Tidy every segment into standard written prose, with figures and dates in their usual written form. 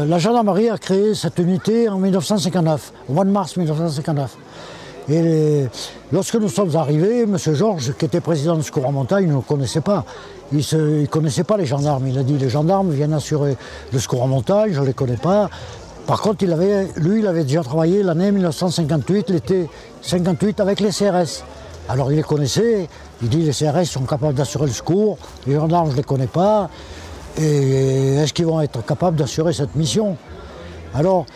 La gendarmerie a créé cette unité en 1959, au mois de mars 1959. Et lorsque nous sommes arrivés, M. Georges, qui était président du secours en montagne, ne nous connaissait pas. Il ne connaissait pas les gendarmes. Il a dit, les gendarmes viennent assurer le secours en montagne, je ne les connais pas. Par contre, il avait déjà travaillé l'année 1958, l'été 58, avec les CRS. Alors il les connaissait, il dit, les CRS sont capables d'assurer le secours, les gendarmes, je ne les connais pas. Et est-ce qu'ils vont être capables d'assurer cette mission? Alors,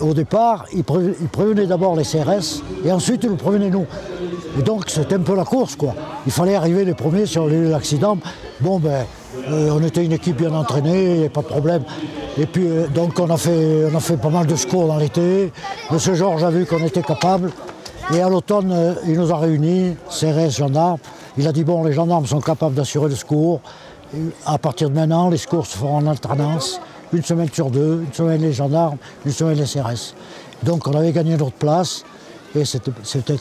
au départ, ils prévenaient d'abord les CRS et ensuite ils nous prévenaient nous. Et donc c'était un peu la course, quoi. Il fallait arriver les premiers sur les lieux d'accident. Bon, ben, on était une équipe bien entraînée, il n'y a pas de problème. Et puis, donc on a fait pas mal de secours dans l'été. M. Georges a vu qu'on était capable. Et à l'automne, il nous a réunis, CRS, gendarmes. Il a dit, bon, les gendarmes sont capables d'assurer le secours. À partir de maintenant, les secours se feront en alternance, une semaine sur deux, une semaine les gendarmes, une semaine les CRS. Donc on avait gagné notre place et c'était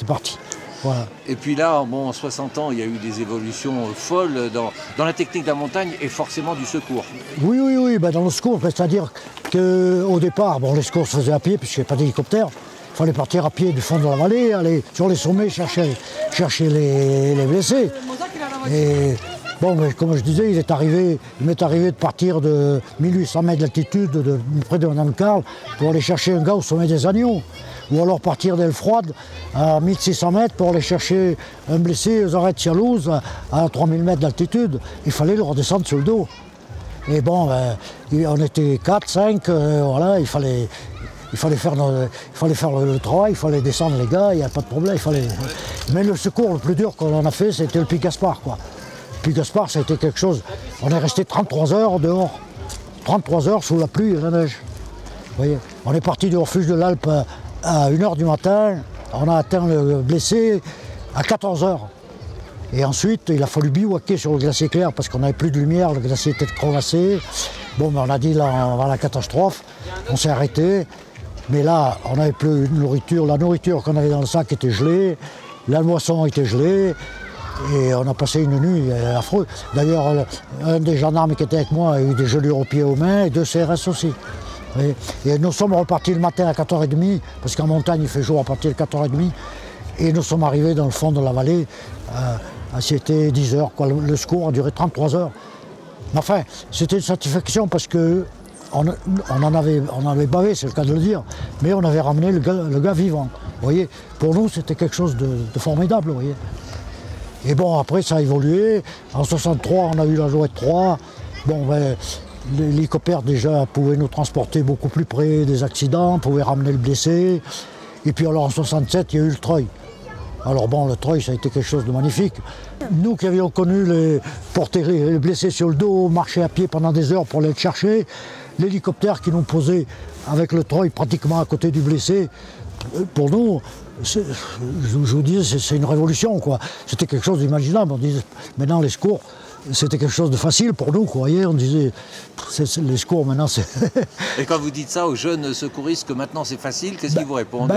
parti. Voilà. Et puis là, bon, en 60 ans, il y a eu des évolutions folles dans la technique de la montagne et forcément du secours. Oui, ben dans le secours, c'est-à-dire qu'au départ, bon, les secours se faisaient à pied puisqu'il n'y avait pas d'hélicoptère. Il fallait partir à pied du fond de la vallée, aller sur les sommets chercher les blessés. Et bon, mais comme je disais, il m'est arrivé de partir de 1800 mètres d'altitude, près de Mme Carle, pour aller chercher un gars au sommet des Agneaux. Ou alors partir d'Elfroide à 1600 mètres pour aller chercher un blessé aux arrêts de Cialouse à 3000 mètres d'altitude. Il fallait le redescendre sur le dos. Et bon, on était 4, 5, voilà, il fallait faire le travail, il fallait descendre les gars, il n'y a pas de problème. Mais le secours le plus dur qu'on a fait, c'était le Pic Gaspard, quoi. Puis Gaspard, ça a été quelque chose. On est resté 33 heures dehors. 33 heures sous la pluie et la neige. Vous voyez, on est parti du refuge de l'Alpe à 1h du matin. On a atteint le blessé à 14 heures. Et ensuite, il a fallu bivouaquer sur le glacier clair parce qu'on n'avait plus de lumière, le glacier était crevassé. Bon, mais on a dit là, on va à la catastrophe. On s'est arrêté. Mais là, on n'avait plus de nourriture. La nourriture qu'on avait dans le sac était gelée. La moisson était gelée. Et on a passé une nuit affreuse. D'ailleurs, un des gendarmes qui était avec moi a eu des gelures aux pieds et aux mains, et 2 CRS aussi. Et nous sommes repartis le matin à 4h30, parce qu'en montagne il fait jour à partir de 4h30. Et nous sommes arrivés dans le fond de la vallée, c'était 10 heures. Quoi. Le secours a duré 33 heures. Mais enfin, c'était une satisfaction parce que on avait bavé, c'est le cas de le dire, mais on avait ramené le gars vivant. Vous voyez, pour nous, c'était quelque chose de formidable. Vous voyez. Et bon, après, ça a évolué. En 63, on a eu la Jouette 3. Bon, ben, l'hélicoptère, déjà, pouvait nous transporter beaucoup plus près des accidents, pouvait ramener le blessé. Et puis, alors, en 67, il y a eu le Treuil. Alors, bon, le Treuil, ça a été quelque chose de magnifique. Nous qui avions connu porter les blessés sur le dos, marcher à pied pendant des heures pour aller le chercher, l'hélicoptère qui nous posait avec le Treuil pratiquement à côté du blessé, pour nous, je vous disais, c'est une révolution, quoi. C'était quelque chose d'imaginable. On disait, maintenant les secours, c'était quelque chose de facile pour nous, quoi. Hier, on disait, les secours, maintenant, c'est... Et quand vous dites ça aux jeunes secouristes que maintenant c'est facile, qu'est-ce qu'ils vous répondent?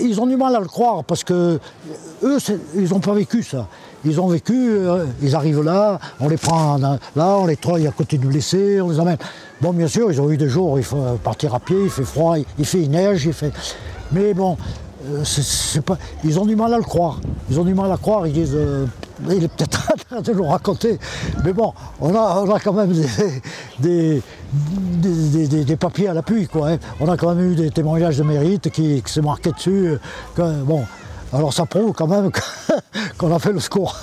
Ils ont du mal à le croire, parce que eux, ils n'ont pas vécu ça. Ils ont vécu, ils arrivent là, on les prend là, on les treuille à côté du blessé, on les amène. Bon, bien sûr, ils ont eu des jours où il faut partir à pied, il fait froid, il neige, Mais bon, ils ont du mal à le croire. Ils ont du mal à croire, ils disent, il est peut-être en train de nous raconter. Mais bon, on a quand même des papiers à l'appui, quoi. Hein. On a quand même eu des témoignages de mérite qui s'est marqué dessus. Bon, alors ça prouve quand même qu'on a fait le secours.